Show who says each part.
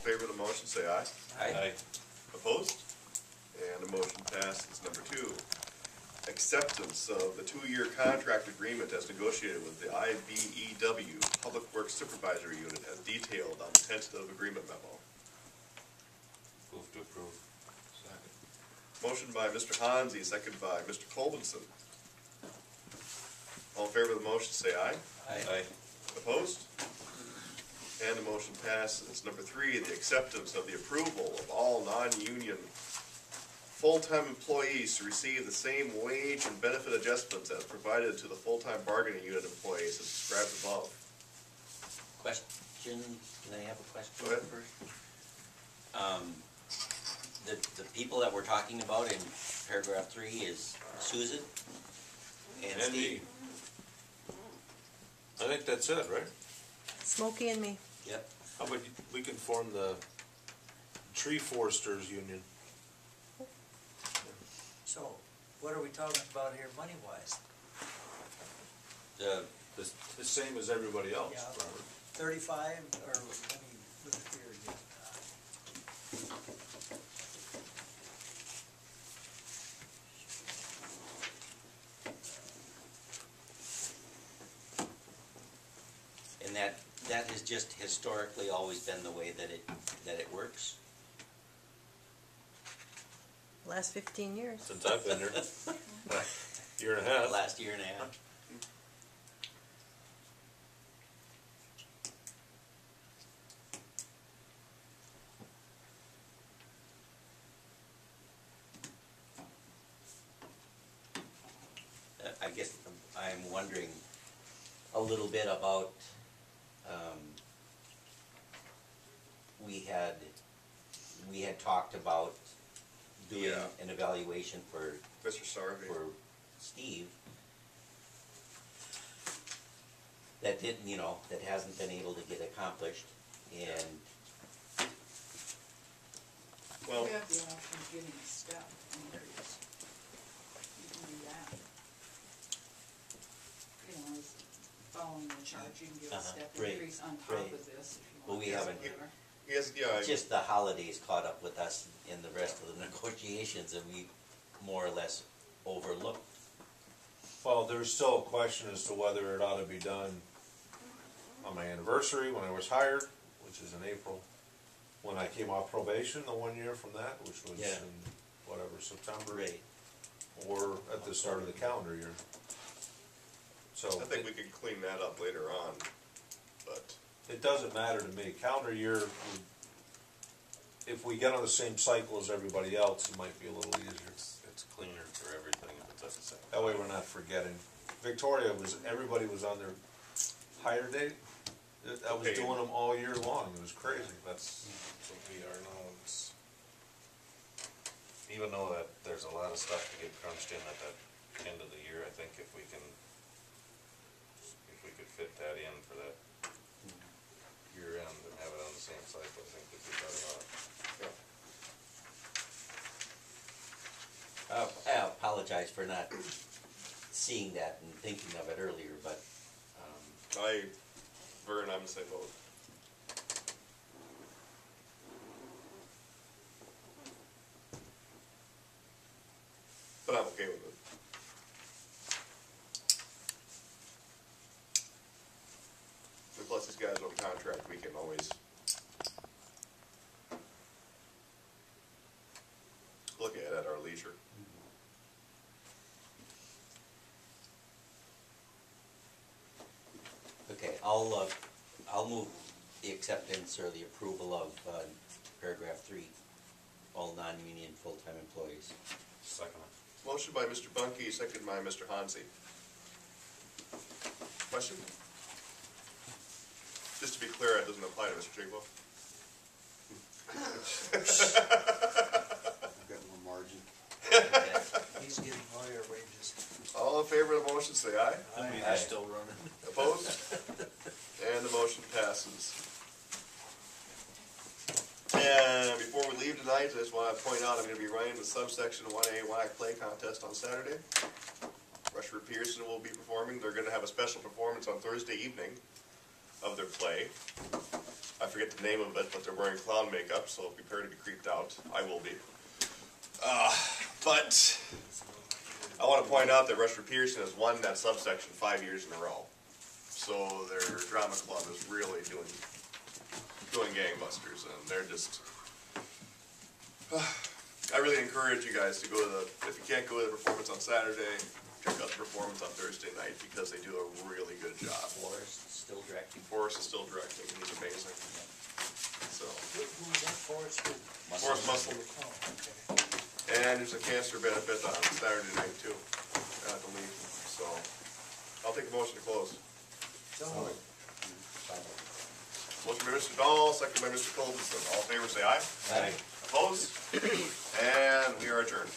Speaker 1: favor of the motion, say aye.
Speaker 2: Aye.
Speaker 1: Opposed? And the motion passes. Number 2, acceptance of the 2-year contract agreement as negotiated with the IBEW Public Works Supervisory Unit as detailed on the tentative agreement memo.
Speaker 2: Move to approve. Second.
Speaker 1: Motion by Mr. Hansi, second by Mr. Colbinson. All in favor of the motion, say aye.
Speaker 2: Aye.
Speaker 1: Opposed? And the motion passes. Number 3, the acceptance of the approval of all non-union full-time employees to receive the same wage and benefit adjustments as provided to the full-time bargaining unit employees as described above.
Speaker 3: Question, can I have a question
Speaker 1: Go ahead.
Speaker 3: first? The people that we're talking about in paragraph 3 is Susan and Steve.
Speaker 2: I think that's it, right?
Speaker 4: Smokey and me.
Speaker 3: Yep.
Speaker 2: How about we can form the Tree Foresters Union?
Speaker 5: So, what are we talking about here money-wise?
Speaker 2: The same as everybody else,
Speaker 5: Yeah.
Speaker 2: Robert.
Speaker 5: 35, or, let me look here again.
Speaker 3: And that has just historically always been the way that it works.
Speaker 4: Last 15 years.
Speaker 2: Since I've been here. Year and a half.
Speaker 3: Last year and a half. I guess I'm wondering a little bit about, we had talked about doing an evaluation for
Speaker 1: Mr. Sarvey.
Speaker 3: Steve. That didn't, that hasn't been able to get accomplished, and
Speaker 1: Well,
Speaker 6: You have the option of getting a step increase. You can do that. As following the chart, you can get a step
Speaker 3: right,
Speaker 6: increase on top
Speaker 3: right.
Speaker 6: of this if you
Speaker 3: Well,
Speaker 6: want.
Speaker 3: we
Speaker 6: this,
Speaker 3: haven't-
Speaker 6: whatever.
Speaker 1: yes, yeah.
Speaker 3: just the holidays caught up with us in the rest of the negotiations, and we more or less overlooked.
Speaker 2: Well, there's still a question as to whether it ought to be done on my anniversary when I was hired, which is in April. When I came off probation, the 1 year from that, which was
Speaker 3: Yeah.
Speaker 2: in whatever, September.
Speaker 3: Right.
Speaker 2: Or at the start of the calendar year. So
Speaker 1: I think we can clean that up later on, but
Speaker 2: it doesn't matter to me. Calendar year, if we get on the same cycle as everybody else, it might be a little easier.
Speaker 7: It's cleaner for everything if it's at the same.
Speaker 2: That way we're not forgetting. Victoria everybody was on their hire date. I was
Speaker 1: Okay.
Speaker 2: doing them all year long. It was crazy. That's
Speaker 7: What we are now, it's, even though that there's a lot of stuff to get crunched in at that end of the year, I think if we could fit that in for that year end and have it on the same cycle, I think we'd be better off.
Speaker 1: yeah.
Speaker 3: I apologize for not seeing that and thinking of it earlier, but,
Speaker 1: Vern, I'm the same boat. But I'm okay with it. And plus, these guys on contract, we can always look at our leisure.
Speaker 3: okay, I'll move the acceptance or the approval of, paragraph 3, all non-union full-time employees.
Speaker 7: Second.
Speaker 1: Motion by Mr. Bunky, second by Mr. Hansi. Question? Just to be clear, it doesn't apply to Mr. Chigwell.
Speaker 8: Got more margin.
Speaker 5: He's getting higher wages.
Speaker 1: All in favor of the motion, say aye.
Speaker 3: Aye.
Speaker 7: Still running.
Speaker 1: Opposed? And the motion passes. And before we leave tonight, I just want to point out, I'm going to be running the subsection 1A WAC play contest on Saturday. Rushford Pearson will be performing. They're going to have a special performance on Thursday evening of their play. I forget the name of it, but they're wearing clown makeup, so prepare to be creeped out. I will be. But I want to point out that Rushford Pearson has won that subsection 5 years in a row. So their drama club is really doing gangbusters, and they're just. I really encourage you guys to go to the. If you can't go to the performance on Saturday, check out the performance on Thursday night because they do a really good job.
Speaker 3: Forrest is still directing.
Speaker 1: Forrest is still directing, and he's amazing. So,
Speaker 5: Who was that Forrest?
Speaker 1: Forrest Muscle.
Speaker 5: Oh, okay.
Speaker 1: And there's a cancer benefit on Saturday night too, I believe. So, I'll take a motion to close.
Speaker 5: So moved.
Speaker 1: Motion by Mr. Dahl, second by Mr. Colvin. All in favor, say aye.
Speaker 3: Aye.
Speaker 1: Opposed? And we are adjourned.